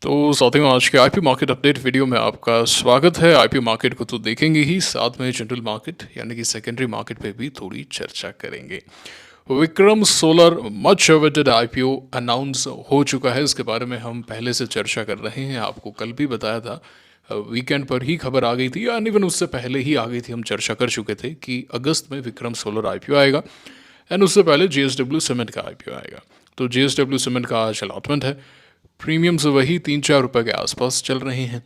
तो साथियों, आज के आईपी मार्केट अपडेट वीडियो में आपका स्वागत है। आईपी मार्केट को तो देखेंगे ही, साथ में जनरल मार्केट यानी कि सेकेंडरी मार्केट पे भी थोड़ी चर्चा करेंगे। Vikram solar much awaited IPO announce हो चुका है। इसके बारे में हम पहले से चर्चा कर रहे हैं, आपको कल भी बताया था। वीकेंड पर ही खबर आ गई थी, या इवन उससे पहले ही आ गई थी। हम चर्चा कर चुके थे कि अगस्त में विक्रम सोलर आईपीओ आएगा, एंड उससे पहले जेएसडब्ल्यू सीमेंट का आईपीओ आएगा। तो जेएसडब्ल्यू सीमेंट का आज अलॉटमेंट है। प्रीमियम्स वही 3-4 रुपये के आसपास चल रहे हैं,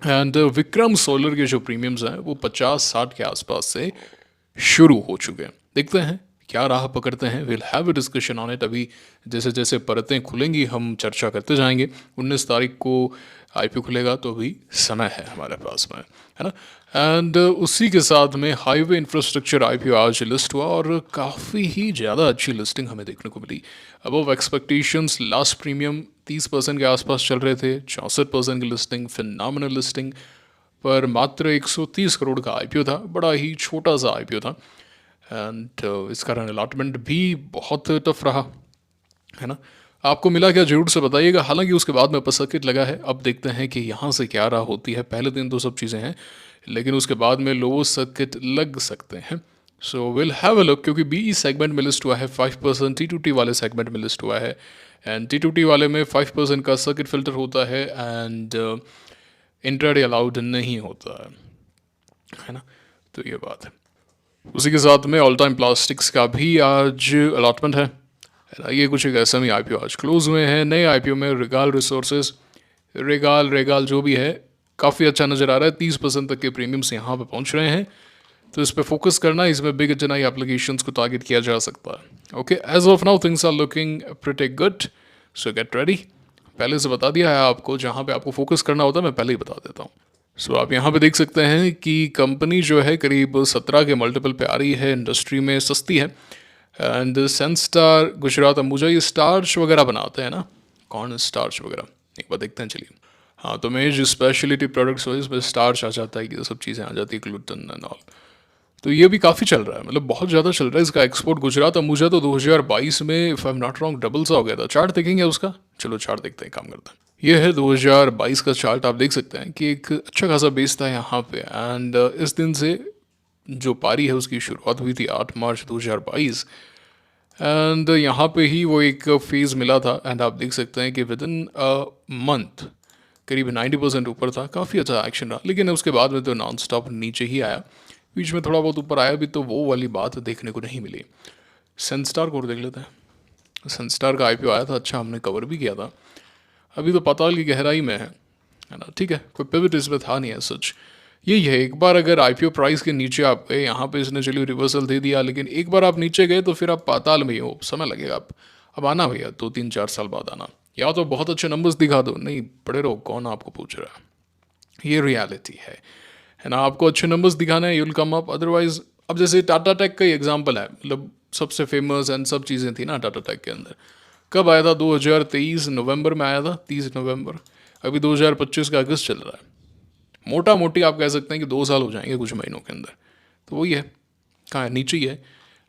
एंड विक्रम सोलर के जो प्रीमियम्स हैं वो 50-60 के आसपास से शुरू हो चुके हैं। देखते हैं क्या राह पकड़ते हैं। Will have a discussion on it. अभी जैसे जैसे परतें खुलेंगी हम चर्चा करते जाएंगे। 19 तारीख को आईपीओ खुलेगा, तो अभी समय है हमारे पास में, है ना। एंड उसी के साथ में हाईवे इंफ्रास्ट्रक्चर आईपीओ आज लिस्ट हुआ, और काफ़ी ही ज़्यादा अच्छी लिस्टिंग हमें देखने को मिली। Above expectations. लास्ट प्रीमियम 30% के आसपास चल रहे थे, 64% की लिस्टिंग, फिनोमिनल लिस्टिंग। पर मात्र 130 करोड़ का आईपीओ था, बड़ा ही छोटा सा आईपीओ था। एंड इस कारण अलॉटमेंट भी बहुत टफ रहा, है ना। आपको मिला क्या, जरूर से बताइएगा। हालांकि उसके बाद में अपर सर्किट लगा है, अब देखते हैं कि यहाँ से क्या राह होती है। पहले दिन तो सब चीज़ें हैं, लेकिन उसके बाद में लोअर सर्किट लग सकते हैं। So will have a look, क्योंकि बीई सेगमेंट में लिस्ट हुआ है 5%, टी वाले सेगमेंट में लिस्ट हुआ है, एंड टी वाले में 5% का सर्किट फिल्टर होता है, एंड इंट्राडे अलाउड नहीं होता है ना। तो ये बात है। उसी के साथ में ऑल टाइम प्लास्टिक्स का भी आज अलॉटमेंट है। ये कुछ एक ऐसा ही आईपीओ आज क्लोज हुए हैं। नए आईपीओ में रिगाल रिसोर्सेज, रेगाल जो भी है, काफ़ी अच्छा नज़र आ रहा है। 30% तक के प्रीमियम्स यहाँ पे पहुँच रहे हैं, तो इस पर फोकस करना। इसमें बिग एचएनआई एप्लीकेशंस को टारगेट किया जा सकता है। Okay, as of now things are looking pretty good, so get ready. पहले से बता दिया है आपको, जहाँ पे आपको फोकस करना होता है मैं पहले ही बता देता हूँ। सो आप यहाँ पे देख सकते हैं कि कंपनी जो है करीब 17 के मल्टीपल पे आ रही है, इंडस्ट्री में सस्ती है। एंड सेंस्टार गुजरात अंबुजा, ये स्टार्च वगैरह बनाते हैं ना, कॉर्न स्टार्च वगैरह। एक बार देखते हैं, चलिए। हाँ, तो मेज स्पेशलिटी प्रोडक्ट्स हो, इसमें स्टार्च आ जाता है, ये सब चीज़ें आ जाती है, ग्लूटेन एंड ऑल। तो ये भी काफ़ी चल रहा है, मतलब बहुत ज़्यादा चल रहा है इसका एक्सपोर्ट। गुजरात अंबुजा तो 2022 में if I am not wrong double सा हो गया था। चार्ट देखेंगे उसका, चलो चार्ट देखते हैं, काम करते हैं। ये है 2022 का चार्ट। आप देख सकते हैं कि एक अच्छा खासा बेस था यहाँ पे, एंड इस दिन से जो पारी है उसकी शुरुआत हुई थी 8 मार्च 2022, एंड यहाँ पे ही वो एक फेज़ मिला था। एंड आप देख सकते हैं कि विद इन अ मंथ करीब 90% ऊपर था, काफ़ी अच्छा एक्शन रहा। लेकिन उसके बाद में तो नॉन स्टॉप नीचे ही आया। बीच में थोड़ा बहुत ऊपर आया भी, तो वो वाली बात देखने को नहीं मिली। सेंस्टार को देख लेते हैं। सेंस्टार का आईपीओ आया था, अच्छा हमने कवर भी किया था। अभी तो पाताल की गहराई में है ना। ठीक है, कोई पिवट इसमें था नहीं है सच। यही है, एक बार अगर आईपीओ प्राइस के नीचे आप गए, यहाँ पे इसने चलिए रिवर्सल दे दिया, लेकिन एक बार आप नीचे गए तो फिर आप पाताल में ही हो, समय लगेगा। आप अब आना भैया, 2-3-4 साल बाद आना, या तो बहुत अच्छे नंबर्स दिखा दो, नहीं पड़े रहो, कौन आपको पूछ रहा है। ये रियलिटी है ना। आपको अच्छे नंबर्स दिखाना है, यूल कम अप, अदरवाइज। अब जैसे टाटा टेक का ही एग्जाम्पल है, मतलब सबसे फेमस एंड सब चीज़ें थी ना टाटा टेक के अंदर। कब आया था? 2023 नवंबर में आया था, 30 नवंबर। अभी 2025 का अगस्त चल रहा है। मोटा मोटी आप कह सकते हैं कि 2 साल हो जाएंगे कुछ महीनों के अंदर। तो वही है, कहाँ है? नीचे ही है।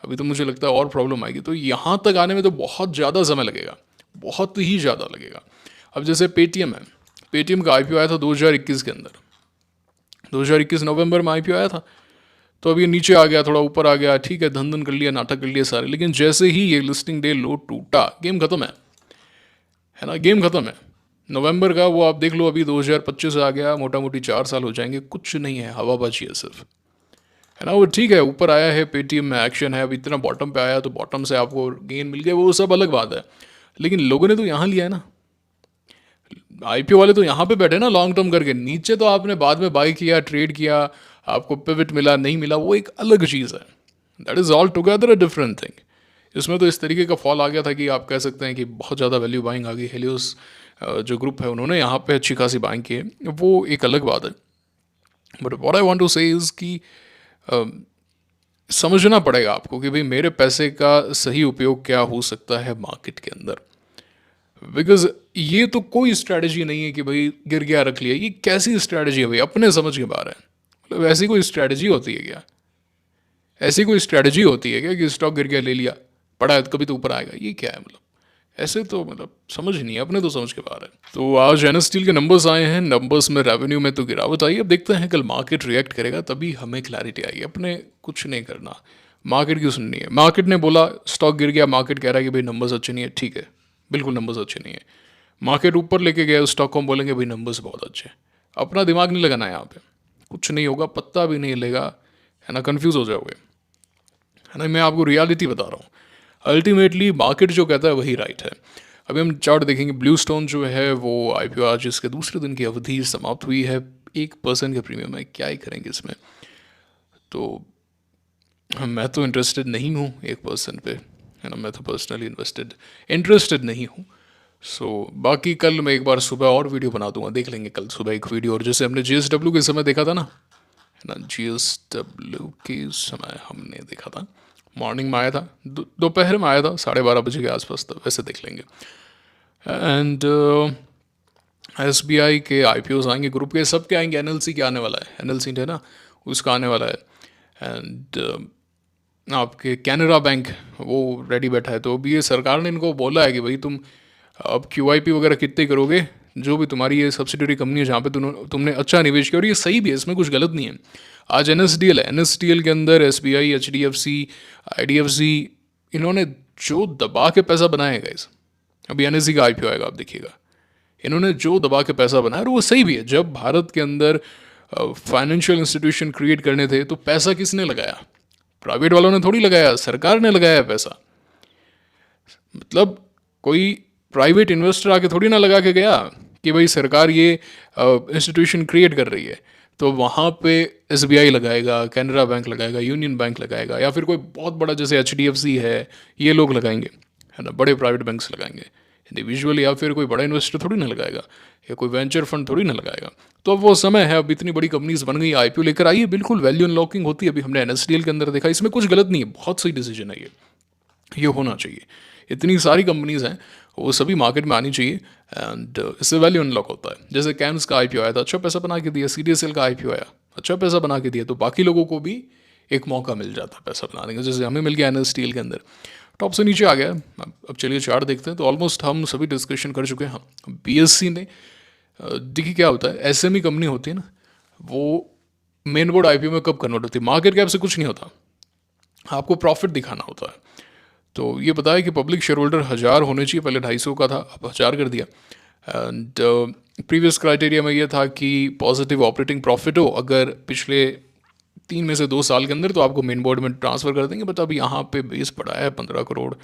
अभी तो मुझे लगता है और प्रॉब्लम आएगी, तो यहाँ तक आने में तो बहुत ज़्यादा समय लगेगा, बहुत ही ज़्यादा लगेगा। अब जैसे पेटीएम है, पेटीएम का आईपीओ आया था 2021 के अंदर, 2021 नवंबर में आईपीओ आया था। तो अब ये नीचे आ गया, थोड़ा ऊपर आ गया, ठीक है, धन धन कर लिया, नाटक कर लिया सारे। लेकिन जैसे ही ये लिस्टिंग डे लो टूटा, गेम खत्म है ना, गेम खत्म है। नवंबर का वो आप देख लो, अभी 2025 आ गया, मोटा मोटी 4 साल हो जाएंगे, कुछ नहीं है, हवाबाजी है सिर्फ, है ना। वो ठीक है, ऊपर आया है, पेटीएम में एक्शन है, अब इतना बॉटम पे आया तो बॉटम से आपको गेन मिल गया, वो सब अलग बात है। लेकिन लोगों ने तो यहाँ लिया है ना, आईपीओ वाले तो यहाँ पे बैठे ना लॉन्ग टर्म करके। नीचे तो आपने बाद में बाई किया, ट्रेड किया, आपको पिवट मिला नहीं मिला, वो एक अलग चीज़ है। That is all together a different thing. इसमें तो इस तरीके का फॉल आ गया था कि आप कह सकते हैं कि बहुत ज़्यादा वैल्यू बाइंग आ गई। हेलियोस जो ग्रुप है, उन्होंने यहाँ पे अच्छी खासी बाइंग की है, वो एक अलग बात है। But what I want to say is कि समझना पड़ेगा आपको कि भाई मेरे पैसे का सही उपयोग क्या हो सकता है मार्केट के अंदर। बिकॉज ये तो कोई स्ट्रैटेजी नहीं है कि भाई गिर गया रख लिया। ये कैसी स्ट्रैटेजी है भाई, अपने समझ के बाहर है। मतलब ऐसी कोई स्ट्रैटेजी होती है क्या? ऐसी कोई स्ट्रैटेजी होती है क्या कि स्टॉक गिर गया ले लिया, पड़ा है तो कभी तो ऊपर आएगा? ये क्या है? मतलब ऐसे तो मतलब समझ ही नहीं है, अपने तो समझ के बाहर है। तो आज एनएस स्टील के नंबर्स आए हैं, नंबर्स में रेवेन्यू में तो गिरावट आई। अब देखते हैं कल मार्केट रिएक्ट करेगा, तभी हमें क्लैरिटी आएगी। अपने कुछ नहीं करना, मार्केट की सुननी है। मार्केट ने बोला स्टॉक गिर गया, मार्केट कह रहा है कि भाई नंबर्स अच्छे नहीं है, ठीक है, बिल्कुल नंबर्स अच्छे नहीं है। मार्केट ऊपर लेके गया उस स्टॉक को, हम बोलेंगे भाई नंबर्स बहुत अच्छे हैं। अपना दिमाग नहीं लगाना यहाँ पे, कुछ नहीं होगा, पत्ता भी नहीं लेगा, है ना, कंफ्यूज हो जाओगे, है ना। मैं आपको रियलिटी बता रहा हूँ, अल्टीमेटली मार्केट जो कहता है वही राइट है। अभी हम चार्ट देखेंगे, ब्लू स्टोन जो है वो आईपीओ आज इसके दूसरे दिन की अवधि समाप्त हुई है, 1% के प्रीमियम है। क्या ही करेंगे इसमें, तो मैं तो इंटरेस्टेड नहीं हूँ 1% पे, है ना। मैं तो पर्सनली इंटरेस्टेड नहीं हूँ। सो बाकी कल मैं एक बार सुबह और वीडियो बना दूंगा, देख लेंगे कल सुबह एक वीडियो। और जैसे हमने जीएसडब्ल्यू के समय देखा था ना, है ना, जीएसडब्ल्यू के समय हमने देखा था, मॉर्निंग में आया था, दोपहर में आया था, 12:30 बजे के आसपास, तो वैसे देख लेंगे। एंड एसबीआई के आईपीओस आएंगे, ग्रुप के सबके आएंगे, एनएलसी के आने वाला है, एनएलसी है ना, उसका आने वाला है। एंड आपके कैनरा बैंक वो रेडी बैठा है। तो अभी ये सरकार ने इनको बोला है कि भाई तुम अब क्यूआईपी वगैरह कितने करोगे, जो भी तुम्हारी ये सब्सिडरी कंपनी है जहाँ पे तुमने अच्छा निवेश किया, और ये सही भी है, इसमें कुछ गलत नहीं है। आज एनएसडीएल है, एनएसडीएल के अंदर एसबीआई, एचडीएफसी, आईडीएफसी, इन्होंने जो दबा के पैसा बनाया है गाइस, अभी एनएससी का आईपीओ आएगा, आप देखिएगा, इन्होंने जो दबा के पैसा बनाया, और वो सही भी है। जब भारत के अंदर फाइनेंशियल इंस्टीट्यूशन क्रिएट करने थे तो पैसा किसने लगाया, प्राइवेट वालों ने थोड़ी लगाया, सरकार ने लगाया पैसा। मतलब कोई प्राइवेट इन्वेस्टर आके थोड़ी ना लगा के गया कि भाई सरकार ये इंस्टीट्यूशन क्रिएट कर रही है, तो वहाँ पे एसबीआई लगाएगा, कैनरा बैंक लगाएगा, यूनियन बैंक लगाएगा, या फिर कोई बहुत बड़ा जैसे एचडीएफसी है, ये लोग लगाएंगे, है ना, बड़े प्राइवेट बैंक्स लगाएंगे इंडिविजुअली, या फिर कोई बड़ा इन्वेस्टर थोड़ी ना लगाएगा, या कोई वेंचर फंड थोड़ी ना लगाएगा। तो अब वो समय है, अब इतनी बड़ी कंपनीज बन गई, आईपीओ लेकर आइए, बिल्कुल वैल्यू अनलॉकिंग होती है। अभी हमने एनएसडीएल के अंदर देखा, इसमें कुछ गलत नहीं है, बहुत सही डिसीजन है ये होना चाहिए। इतनी सारी कंपनीज हैं, वो सभी मार्केट में आनी चाहिए, एंड इससे वैल्यू अनलॉक होता है। जैसे कैम्स का आईपीओ आया था, अच्छा पैसा बना के दिया, सीडीएसएल का आईपीओ आया, अच्छा पैसा बना के दिया, तो बाकी लोगों को भी एक मौका मिल जाता है पैसा बनाने का, जैसे हमें मिल गया एनएस स्टील के अंदर। टॉप से नीचे आ गया। अब चलिए चार्ट देखते हैं। तो ऑलमोस्ट हम सभी डिस्कशन कर चुके हैं। हम बीएससी ने देखिए क्या होता है, एसएमई कंपनी होती है ना, वो मेन बोर्ड आईपीओ में कब कन्वर्ट होती है, मार्केट कैप से कुछ नहीं होता, आपको प्रॉफिट दिखाना होता है। तो ये पता है कि पब्लिक शेयर होल्डर 1000 होने चाहिए, पहले 250 का था, अब 1000 कर दिया। एंड प्रीवियस क्राइटेरिया में ये था कि पॉजिटिव ऑपरेटिंग प्रॉफिट हो अगर पिछले 3 में से 2 साल के अंदर, तो आपको मेन बोर्ड में ट्रांसफ़र कर देंगे। बट अब यहाँ पे बेस पड़ा है 15 करोड़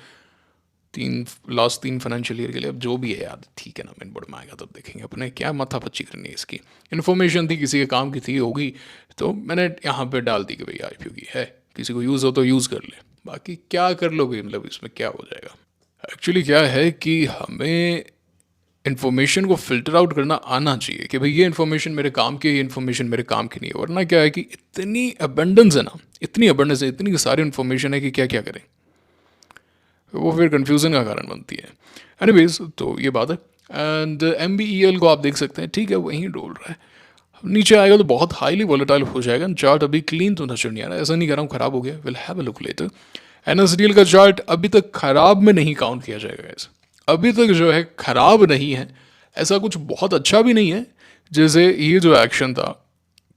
लास्ट 3 फाइनेंशियल ईयर के लिए। अब जो भी है यार, ठीक है ना, मेन बोर्ड में आएगा तब देखेंगे, अपने क्या माथा पच्ची करनी है इसकी। इन्फॉर्मेशन थी, किसी के काम की थी, होगी, तो मैंने यहाँ पे डाल दी कि भाई आईपीओ की है, किसी को यूज़ हो तो यूज़ कर ले, बाकी क्या कर लोगे, मतलब इसमें क्या हो जाएगा। एक्चुअली क्या है कि हमें इन्फॉर्मेशन को फ़िल्टर आउट करना आना चाहिए कि भाई ये इन्फॉर्मेशन मेरे काम की है, ये इन्फॉर्मेशन मेरे काम की नहीं है। वरना क्या है कि इतनी अबंडेंस है ना, इतनी अबंडेंस है, इतनी सारी इन्फॉर्मेशन है कि क्या क्या करें, वो फिर कन्फ्यूज़न का कारण बनती है। एनीवेज, तो ये बात है। एंड MBEL को आप देख सकते हैं, ठीक है, वहीं डोल रहा है, नीचे आएगा तो बहुत हाईली वोलेटाइल हो जाएगा। चार्ट अभी क्लीन तो नजर नहीं आ रहा है, ऐसा नहीं कह रहा हूँ खराब हो गया, will have a look later. NSDL का चार्ट अभी तक खराब में नहीं काउंट किया जाएगा गाइस, अभी तक जो है खराब नहीं है, ऐसा कुछ बहुत अच्छा भी नहीं है। जैसे ये जो एक्शन था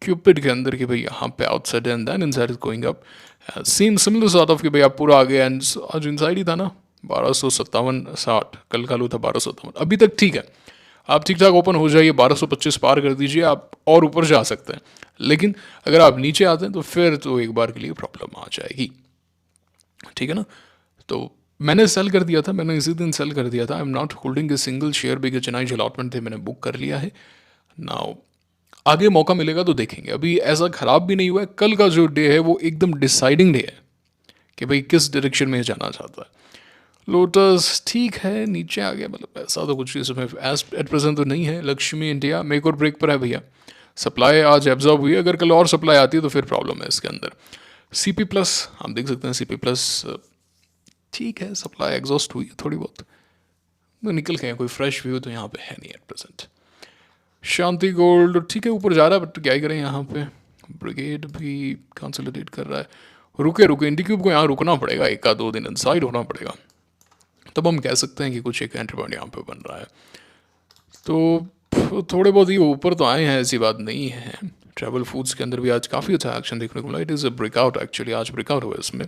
क्यूपिड के अंदर कि भाई यहाँ पे outside and then inside is going up, same similar sort of कि भाई आप पूरा आ गए एंड आज इनसाइड ही था ना, 1257.60, कल का लो था 1257, अभी तक ठीक है, आप ठीक ठाक ओपन हो जाइए, 1225 पार कर दीजिए, आप और ऊपर जा सकते हैं। लेकिन अगर आप नीचे आते हैं तो फिर तो एक बार के लिए प्रॉब्लम आ जाएगी, ठीक है ना। तो मैंने सेल कर दिया था, मैंने इसी दिन सेल कर दिया था। I am not holding a single share, because Chennai जो अलॉटमेंट थे मैंने बुक कर लिया है। नाउ आगे मौका मिलेगा तो देखेंगे, अभी ऐसा खराब भी नहीं हुआ है। कल का जो डे है वो एकदम डिसाइडिंग डे है कि भाई किस डायरेक्शन में जाना चाहता है। लोटस ठीक है, नीचे आ गया, मतलब ऐसा तो कुछ इसमें एज एट प्रेजेंट तो नहीं है। लक्ष्मी इंडिया मेक और ब्रेक पर है भैया, सप्लाई आज एब्जॉर्ब हुई है, अगर कल और सप्लाई आती है तो फिर प्रॉब्लम है इसके अंदर। CP प्लस हम देख सकते हैं, CP प्लस ठीक है, सप्लाई एग्जॉस्ट हुई है थोड़ी बहुत, तो निकल गए, कोई फ्रेश व्यू तो यहाँ पे है नहीं एट प्रेजेंट। शांति गोल्ड ठीक है, ऊपर जा रहा है, बट क्या ही करें, यहाँ पे ब्रिगेड भी कंसोलिडेट कर रहा है, रुके इंडिक्यूब को यहाँ रुकना पड़ेगा, 1 या 2 दिन इनसाइड होना पड़ेगा, तब हम कह सकते हैं कि कुछ एक एंट्री पॉइंट यहाँ पे बन रहा है। तो थोड़े बहुत ये ऊपर तो आए हैं, ऐसी बात नहीं है। ट्रैवल फूड्स के अंदर भी आज काफ़ी अच्छा एक्शन देखने को मिला। It is a breakout, actually आज ब्रेकआउट हुआ इसमें।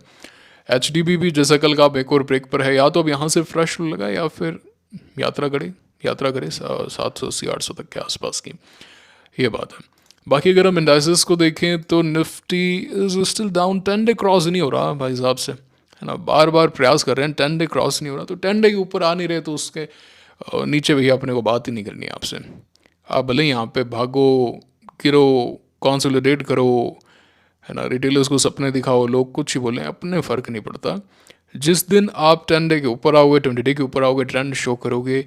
HDB भी जैसा कल का एक और ब्रेक पर है, या तो अब यहाँ से फ्रेश लगा या फिर यात्रा करे 780-800 तक के आसपास की, ये बात है। बाकी अगर हम इंडाइसेस को देखें तो Nifty is still down, 10 day cross नहीं हो रहा भाई साहब से, है ना। बार बार प्रयास कर रहे हैं, 10 डे क्रॉस नहीं हो रहा, तो 10 डे के ऊपर आ नहीं रहे तो उसके नीचे भैया अपने को बात ही नहीं करनी है आपसे। आप भले यहाँ पे भागो, गिरो, कंसोलिडेट करो, है ना, रिटेलर्स को सपने दिखाओ, लोग कुछ ही बोलें, अपने फ़र्क नहीं पड़ता। जिस दिन आप 10 डे के ऊपर आओगे, 20 डे के ऊपर आओगे, ट्रेंड शो करोगे,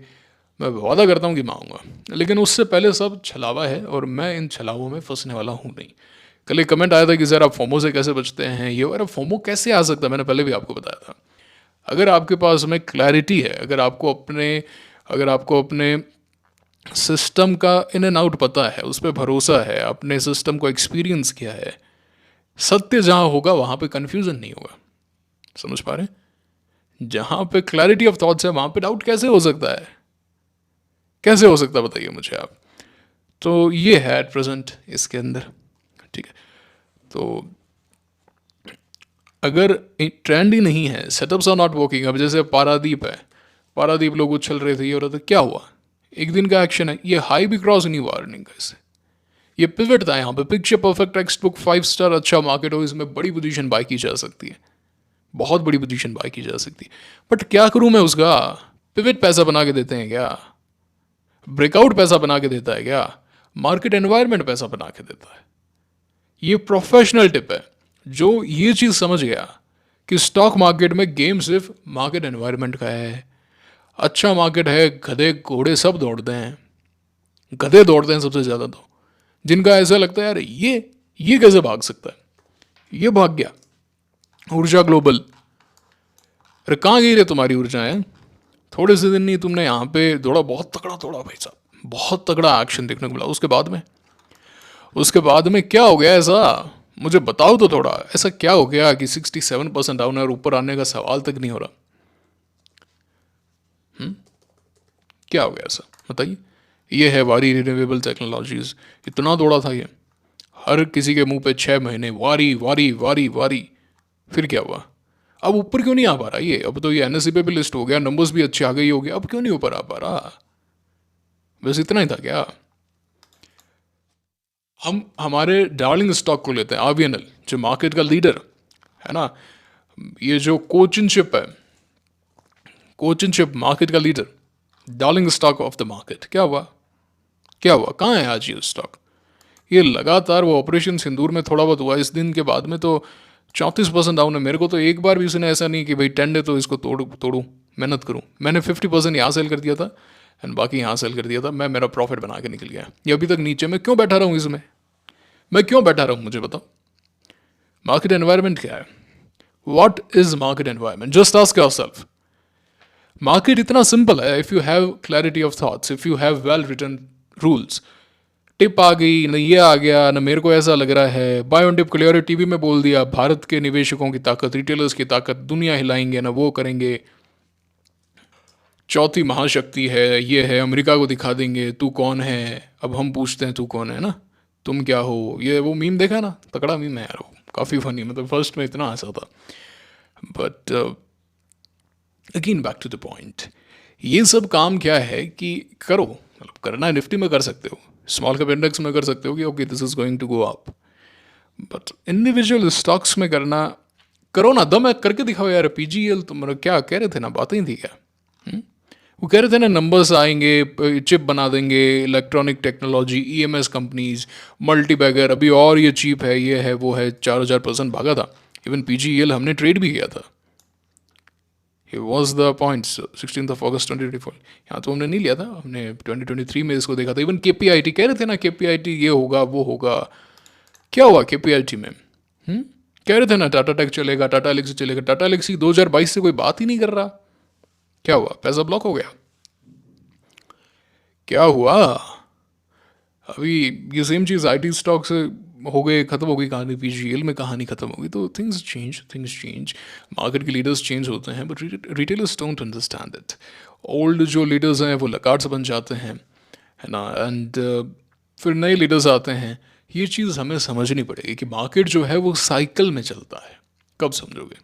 मैं वादा करता हूँ कि मैं आऊँगा। लेकिन उससे पहले सब छलावा है और मैं इन छलावों में फंसने वाला हूँ नहीं। कल एक कमेंट आया था कि सर आप फोमो से कैसे बचते हैं, ये और फोमो कैसे आ सकता है, मैंने पहले भी आपको बताया था। अगर आपके पास में क्लैरिटी है, अगर आपको अपने सिस्टम का इन एंड आउट पता है, उस पर भरोसा है, अपने सिस्टम को एक्सपीरियंस किया है, सत्य जहाँ होगा वहाँ पे कन्फ्यूज़न नहीं होगा। समझ पा रहे हैं? जहाँ पे क्लैरिटी ऑफ थॉट्स है वहाँ पे डाउट कैसे हो सकता है? कैसे हो सकता है बताइए मुझे आप। तो ये है एट प्रेजेंट इसके अंदर, ठीक है। तो अगर ट्रेंड ही नहीं है, सेटअप्स आर नॉट वर्किंग। अब जैसे पारादीप है, पारादीप लोग उछल रहे थे, ये हो रहा था, क्या हुआ? एक दिन का एक्शन है, ये हाई भी क्रॉस नहीं हुआ अर्निंग का, इससे ये पिवट था यहाँ पे। Picture perfect, text book, 5 star, अच्छा मार्केट हो, इसमें बड़ी पोजीशन बाय की जा सकती है, बहुत बड़ी पोजीशन बाय की जा सकती है। बट क्या करूँ मैं उसका? पिवट पैसा बना के देते हैं क्या? ब्रेकआउट पैसा बना के देता है क्या? मार्केट एनवायरनमेंट पैसा बना के देता है। ये प्रोफेशनल टिप है। जो ये चीज़ समझ गया कि स्टॉक मार्केट में गेम सिर्फ मार्केट एनवायरनमेंट का है, अच्छा मार्केट है, गधे घोड़े सब दौड़ते हैं, गधे दौड़ते हैं सबसे ज़्यादा, तो जिनका ऐसा लगता है यार ये कैसे भाग सकता है, ये भाग गया। ऊर्जा ग्लोबल, अरे कहाँ गई रे तुम्हारी ऊर्जाएं? थोड़े से दिन नहीं तुमने यहाँ पे दौड़ा, बहुत तगड़ा दौड़ा भाई साहब, बहुत तगड़ा एक्शन देखने को मिला। उसके बाद में क्या हो गया ऐसा, मुझे बताओ तो थोड़ा, ऐसा क्या हो गया कि 67% डाउन है और ऊपर आने का सवाल तक नहीं हो रहा? क्या हो गया ऐसा बताइए। ये है वारी रिन्यूएबल टेक्नोलॉजीज, इतना दौड़ा था ये, हर किसी के मुंह पे 6 महीने वारी वारी वारी वारी, फिर क्या हुआ? अब ऊपर क्यों नहीं आ पा रहा ये? अब तो ये NSE पे भी लिस्ट हो गया, नंबर्स भी अच्छे आ गए, हो गया, अब क्यों नहीं ऊपर आ पा रहा? बस इतना ही था क्या? हम हमारे डार्लिंग स्टॉक को लेते हैं, RVNL, जो मार्केट का लीडर है ना, ये जो कोचिनशिप मार्केट का leader, darling stock of the market, क्या हुआ, कहाँ है आज ये स्टॉक? ये लगातार वो ऑपरेशन सिंदूर में थोड़ा बहुत हुआ, इस दिन के बाद में तो 34% डाउन है। मेरे को तो एक बार भी उसने ऐसा नहीं कि भाई 10 डे तो इसको तोड़ूं, मेहनत करूं। मैंने 50% यहाँ सेल कर दिया था एंड बाकी यहाँ सेल कर दिया था, मैं मेरा प्रॉफिट बना के निकल गया। ये अभी तक नीचे, मैं क्यों बैठा रहा हूँ इसमें? मैं क्यों बैठा रहा हूँ, मुझे बताओ। मार्केट एनवायरनमेंट क्या है? What is market environment? Just ask yourself. Market इतना सिंपल है, if you have clarity of thoughts, if you have well written rules. Tip आ गई ना, ये आ गया ना, मेरे को ऐसा लग रहा है, बाय ऑन टिप क्लियर टीवी में बोल दिया, भारत के निवेशकों की ताकत, रिटेलर्स की ताकत, दुनिया हिलाएंगे ना, वो करेंगे, चौथी महाशक्ति है, ये है, अमेरिका को दिखा देंगे तू कौन है, अब हम पूछते हैं तू कौन है ना, तुम क्या हो, ये वो मीम देखा ना, तगड़ा मीम है यार वो, काफ़ी फनी, मतलब फर्स्ट में इतना हंसा था। But again back to the point, ये सब काम क्या है कि करो, मतलब करना है, निफ्टी में कर सकते हो, स्मॉल कैप इंडेक्स में कर सकते हो कि okay this is going to go up, but individual stocks में करना, करो ना, दम है करके दिखाओ यार। PGL तुम क्या कह रहे थे ना, बातें ही थी क्या? वो कह रहे थे ना, नंबर्स आएंगे, चिप बना देंगे, electronic technology, EMS companies, multi bagger, अभी और ये चीप है, ये है, वो है, 4000% भागा था। इवन PGL हमने ट्रेड भी किया था। It was the points 16th of August 2024। यहाँ तो हमने नहीं लिया था, हमने 2023 में इसको देखा था। इवन KPIT कह रहे थे ना, KPIT ये होगा वो होगा, क्या हुआ KPIT में? कह रहे थे ना टाटा टेक चलेगा, टाटा एलेक्सी चलेगा, टाटा एलेक्सी 2022 से कोई बात ही नहीं कर रहा, क्या हुआ? पैसा ब्लॉक हो गया, क्या हुआ? अभी ये सेम चीज़ IT स्टॉक से हो गए, ख़त्म हो गई कहानी, पीजीएल में कहानी ख़त्म हो गई। तो थिंग्स चेंज, मार्केट के लीडर्स चेंज होते हैं, but retailers don't understand it. Old जो लीडर्स हैं वो लगार्ड्स बन जाते हैं, है ना, एंड फिर नए लीडर्स आते हैं। ये चीज़ हमें समझनी पड़ेगी कि मार्केट जो है वो साइकिल में चलता है। कब समझोगे?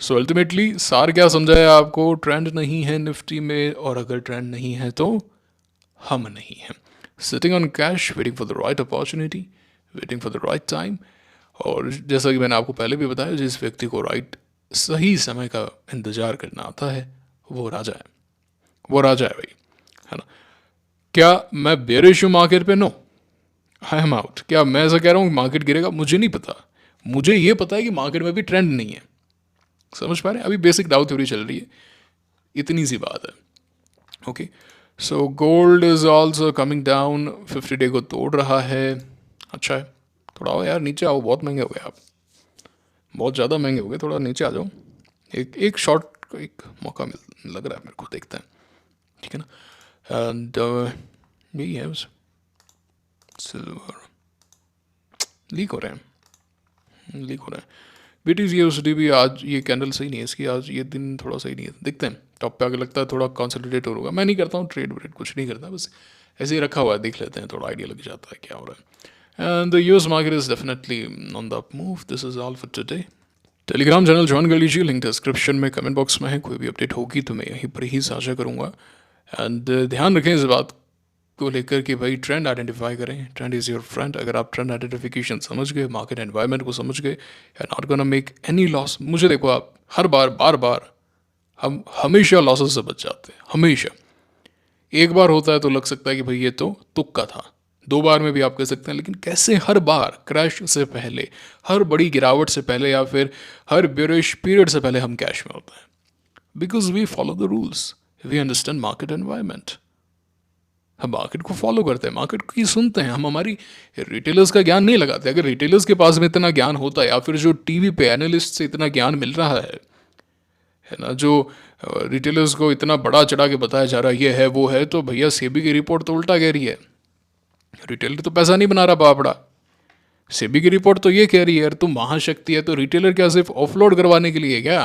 सो अल्टीमेटली सार क्या समझाया आपको? ट्रेंड नहीं है निफ्टी में, और अगर ट्रेंड नहीं है तो हम नहीं हैं। Sitting on cash, waiting for the right opportunity, waiting for the right time. और जैसा कि मैंने आपको पहले भी बताया, जिस व्यक्ति को राइट सही समय का इंतज़ार करना आता है वो राजा है, वो राजा है भाई, है ना। क्या मैं बेरिश हूँ मार्केट पे? No, I am out. क्या मैं ऐसा कह रहा हूँ कि मार्केट गिरेगा? मुझे नहीं पता। मुझे ये पता है कि मार्केट में भी ट्रेंड नहीं है। समझ पा रहे हैं? अभी बेसिक डाउ थ्योरी चल रही है, इतनी सी बात है। Okay, so gold is also coming down, 50 day को तोड़ रहा है। अच्छा है, थोड़ा आओ यार नीचे आओ, बहुत महंगे हो गए आप, बहुत ज़्यादा महंगे हो गए, थोड़ा नीचे आ जाओ। एक एक शॉर्ट का एक मौका मिल लग रहा है मेरे को, देखते हैं, ठीक है ना। एंड यही है बस। सिल्वर लीक हो रहे हैं, लीक हो रहे हैं। BTC भी आज ये कैंडल सही नहीं है इसकी, आज ये दिन थोड़ा सही नहीं है। देखते हैं टॉप पे आगे, लगता है थोड़ा कंसोलिडेट होगा। मैं नहीं करता हूँ ट्रेड व्रेड, कुछ नहीं करता, बस ऐसे ही रखा हुआ है, देख लेते हैं, थोड़ा आइडिया लग जाता है क्या हो रहा है। And the US market is definitely on the up move. This is all for today. Telegram channel join कर लीजिए, लिंक डिस्क्रिप्शन में, कमेंट बॉक्स में है। कोई भी अपडेट होगी तो मैं यहीं पर ही साझा करूँगा। एंड ध्यान रखें इस बात को लेकर कि भाई ट्रेंड आइडेंटिफाई करें, ट्रेंड इज़ योर फ्रेंड। अगर आप ट्रेंड आइडेंटिफिकेशन समझ गए, मार्केट एनवायरनमेंट को समझ गए, you not gonna make any loss. मुझे देखो, आप हर बार बार बार हम हमेशा लॉसेस से बच जाते हैं, हमेशा। एक बार होता है तो लग सकता है कि भाई ये तो तुक्का था, 2 बार में भी आप कह सकते हैं, लेकिन कैसे हर बार क्रैश से पहले, हर बड़ी गिरावट से पहले, या फिर हर बेरिश पीरियड से पहले हम कैश में होते हैं? Because we follow the rules, we understand market environment. हम मार्केट को फॉलो करते हैं, मार्केट की सुनते हैं, हम हमारी रिटेलर्स का ज्ञान नहीं लगाते। अगर रिटेलर्स के पास में इतना ज्ञान होता है, या फिर जो टीवी पे एनालिस्ट से इतना ज्ञान मिल रहा है ना, जो रिटेलर्स को इतना बड़ा चढ़ा के बताया जा रहा है ये है वो है, तो भैया सेबी की रिपोर्ट तो उल्टा कह रही है। रिटेलर तो पैसा नहीं बना रहा बापड़ा, सेबी की रिपोर्ट तो ये कह रही है यार तुम महाशक्ति है, तो रिटेलर क्या सिर्फ ऑफलोड करवाने के लिए क्या?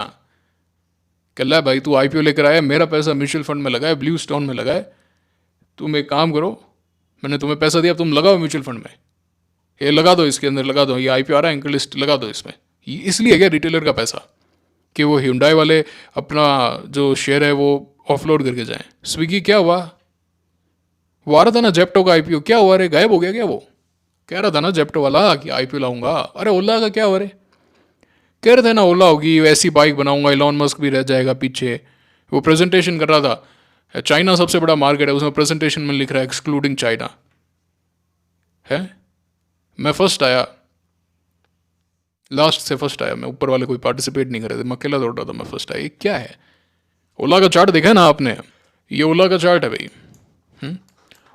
कल है भाई, तू आईपीओ लेकर आया, मेरा पैसा म्यूचुअल फंड में लगाए, ब्लू स्टोन में लगाए, तुम एक काम करो, मैंने तुम्हें पैसा दिया, तुम लगाओ म्यूचुअल फंड में, ये लगा दो, इसके अंदर लगा दो, ये आईपीओ आ रहा है, एंकर लिस्ट लगा दो इसमें। इसलिए क्या रिटेलर का पैसा कि वो hyundai वाले अपना जो शेयर है वो ऑफलोड करके जाएं। स्विगी क्या हुआ? वो आ रहा था ना जेप्टो का आईपीओ, क्या हुआ रे? गायब हो गया क्या? वो कह रहा था ना जेप्टो वाला कि आईपीओ लाऊंगा। अरे ओला का क्या हुआ रे? कह रहे थे ना ओला होगी, ऐसी बाइक बनाऊंगा, इलॉन मस्क भी रह जाएगा पीछे। वो प्रेजेंटेशन कर रहा था, चाइना सबसे बड़ा मार्केट है, उसमें प्रेजेंटेशन में लिख रहा है एक्सक्लूडिंग चाइना है। मैं फर्स्ट आया, लास्ट से फर्स्ट आया मैं, ऊपर वाले कोई पार्टिसिपेट नहीं कर रहे थे, मैं अकेला दौड़ रहा था, मैं फर्स्ट आया। ये क्या है? ओला का चार्ट देखा ना आपने? ये ओला का चार्ट है भाई।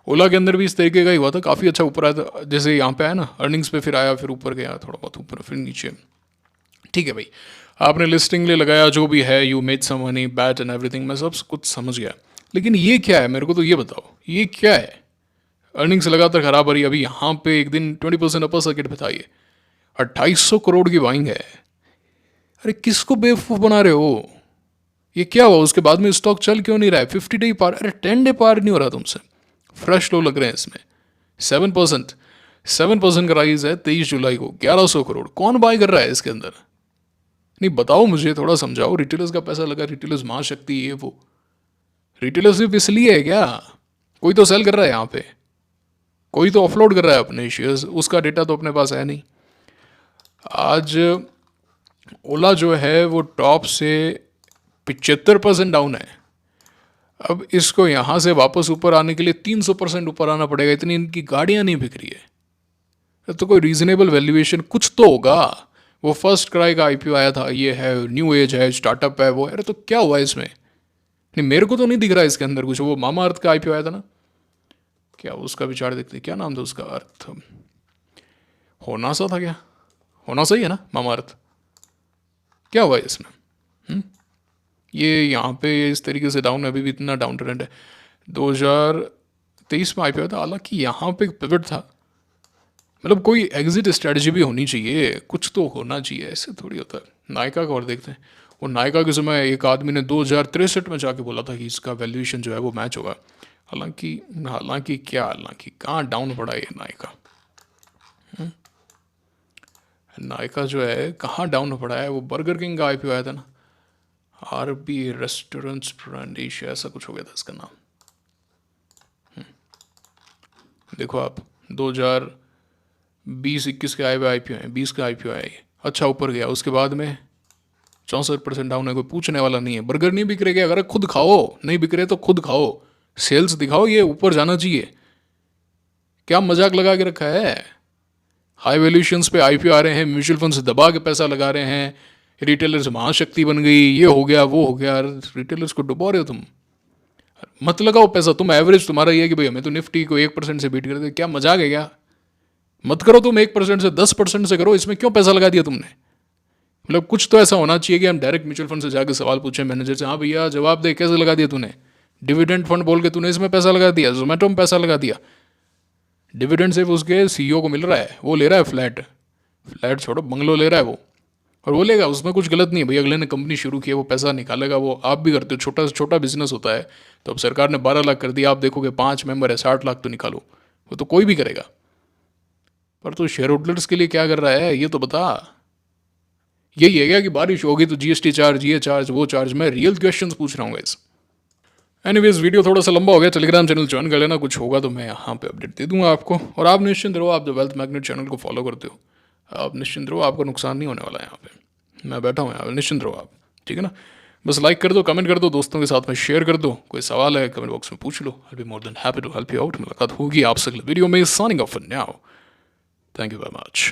ओला के अंदर भी इस तरीके का ही हुआ था, काफ़ी अच्छा ऊपर आया था, जैसे यहाँ पे आया ना अर्निंग्स पे, फिर आया, फिर ऊपर गया थोड़ा बहुत ऊपर, फिर नीचे। ठीक है भाई, आपने लिस्टिंग ले लगाया, जो भी है, you made some money, bet and everything, मैं सब कुछ समझ गया, लेकिन ये क्या है? मेरे को तो ये बताओ, ये क्या है? अर्निंग्स लगातार खराब आ रही है। अभी यहाँ पे एक दिन 20% अपर सर्किट पे था, ये 2800 करोड़ की बाइंग है। अरे किसको बेवकूफ़ बना रहे हो? ये क्या हुआ? उसके बाद में स्टॉक चल क्यों नहीं रहा है? 50 डे पार, अरे 10 डे पार नहीं हो रहा तुमसे। फ्रेश लो लग रहे हैं इसमें। 7% का राइज है 23 जुलाई को, 1100 करोड़। कौन बाय कर रहा है इसके अंदर? नहीं बताओ मुझे, थोड़ा समझाओ। रिटेलर्स का पैसा लगा, रिटेलर्स महाशक्ति, ये वो। रिटेलर सिर्फ इसलिए है क्या? कोई तो सेल कर रहा है यहाँ पे, कोई तो ऑफलोड कर रहा है अपने शेयर्स, उसका डेटा तो अपने पास है नहीं। आज ओला जो है वो टॉप से 75% डाउन है। अब इसको यहाँ से वापस ऊपर आने के लिए 300% ऊपर आना पड़ेगा, इतनी इनकी गाड़ियाँ नहीं बिक रही है। तो कोई रीजनेबल वैल्यूएशन कुछ तो होगा। वो फर्स्ट क्राई का आईपीओ आया था, ये है न्यू एज है, स्टार्टअप है वो। अरे तो क्या हुआ इसमें? नहीं मेरे को तो नहीं दिख रहा इसके अंदर कुछ। वो मामा अर्थ का आईपीओ आया था ना, क्या उसका भी चार्ट देखते, क्या नाम था उसका? अर्थ होना सा था क्या? होना सही है ना मामा अर्थ? क्या हुआ इसमें? ये यहाँ पे इस तरीके से डाउन है, अभी भी इतना डाउन ट्रेंड है। 2023 में आईपीओ था, हालांकि यहाँ पे पिवट था, मतलब कोई एग्जिट स्ट्रेटजी भी होनी चाहिए, कुछ तो होना चाहिए, ऐसे थोड़ी होता है। नायका का और देखते हैं। और नायका के समय एक आदमी ने 2063 में जाके बोला था कि इसका वैल्यूएशन जो है वो मैच होगा। हालांकि हालांकि क्या, हालांकि कहाँ डाउन पड़ा ये नायका। नायका जो है कहाँ डाउन पड़ा है, वो बर्गर किंग का आईपीओ आया था ना, आरबी रेस्टोरेंट्स ब्रांड एशिया ऐसा कुछ हो गया था इसका नाम। देखो आप 2020-21 के आए हुए आईपीओ हैं, 20 का आईपीओ आया ये, अच्छा ऊपर गया, उसके बाद में 64% डाउन है, कोई पूछने वाला नहीं है। बर्गर नहीं बिक रहे, क्या अगर खुद खाओ, नहीं बिक रहे तो खुद खाओ, सेल्स दिखाओ, ये ऊपर जाना चाहिए। क्या मजाक लगा के रखा है। हाई वैल्यूएशंस पे आईपीओ आ रहे हैं, म्यूचुअल फंड से दबा के पैसा लगा रहे हैं, रिटेलर्स महाशक्ति बन गई, ये हो गया वो हो गया। रिटेलर्स को डुबो रहे हो तुम, मत लगाओ पैसा। तुम एवरेज तुम्हारा ये है कि भाई हमें तो निफ्टी को 1% से बीट कर दे, क्या मजाक है क्या। मत करो तुम 1% से, 10% से करो, इसमें क्यों पैसा लगा दिया तुमने। मतलब कुछ तो ऐसा होना चाहिए कि हम डायरेक्ट म्यूचुअल फंड से जाकर सवाल पूछें मैनेजर से, हाँ भैया जवाब दे, कैसे लगा दिया तूने। डिविडेंड फंड बोल के तूने इसमें पैसा लगा दिया, जोमेटो में पैसा लगा दिया। डिविडेंड सिर्फ उसके सीईओ को मिल रहा है, वो ले रहा है फ्लैट, फ्लैट छोड़ो बंगलो ले रहा है वो, और वो लेगा, उसमें कुछ गलत नहीं है भाई। अगले ने कंपनी शुरू की है, वो पैसा निकालेगा, वो आप भी करते हो, छोटा से छोटा बिजनेस होता है। तो अब सरकार ने 12 लाख कर दिया, आप देखोगे 5 मेंबर है, 60 लाख तो निकालो, वो तो कोई भी करेगा। पर तो शेयर होल्डर्स के लिए क्या कर रहा है ये तो बता। यही है क्या कि बारिश होगी तो जीएसटी चार्ज, ये चार्ज वो चार्ज। मैं रियल क्वेश्चंस पूछ रहा हूँ गाइस। एनीवेज वीडियो थोड़ा सा लंबा हो गया, टेलीग्राम चैनल ज्वाइन कर लेना, कुछ होगा तो मैं यहाँ पे अपडेट दे दूंगा आपको। और आप निश्चिंत रहो, आप जो वेल्थ मैग्नेट चैनल को फॉलो करते हो, आप निश्चिंत रहो, आपको नुकसान नहीं होने वाला है। यहाँ पे मैं बैठा हूँ यहाँ पे, निश्चिंत रहो आप, ठीक है ना। बस लाइक कर दो, कमेंट कर दो, दोस्तों के साथ में शेयर कर दो। कोई सवाल है कमेंट बॉक्स में पूछ लो, I be more than happy to help you out. मुलाकात होगी आपसे अगले वीडियो में। Signing off for now, thank you very much.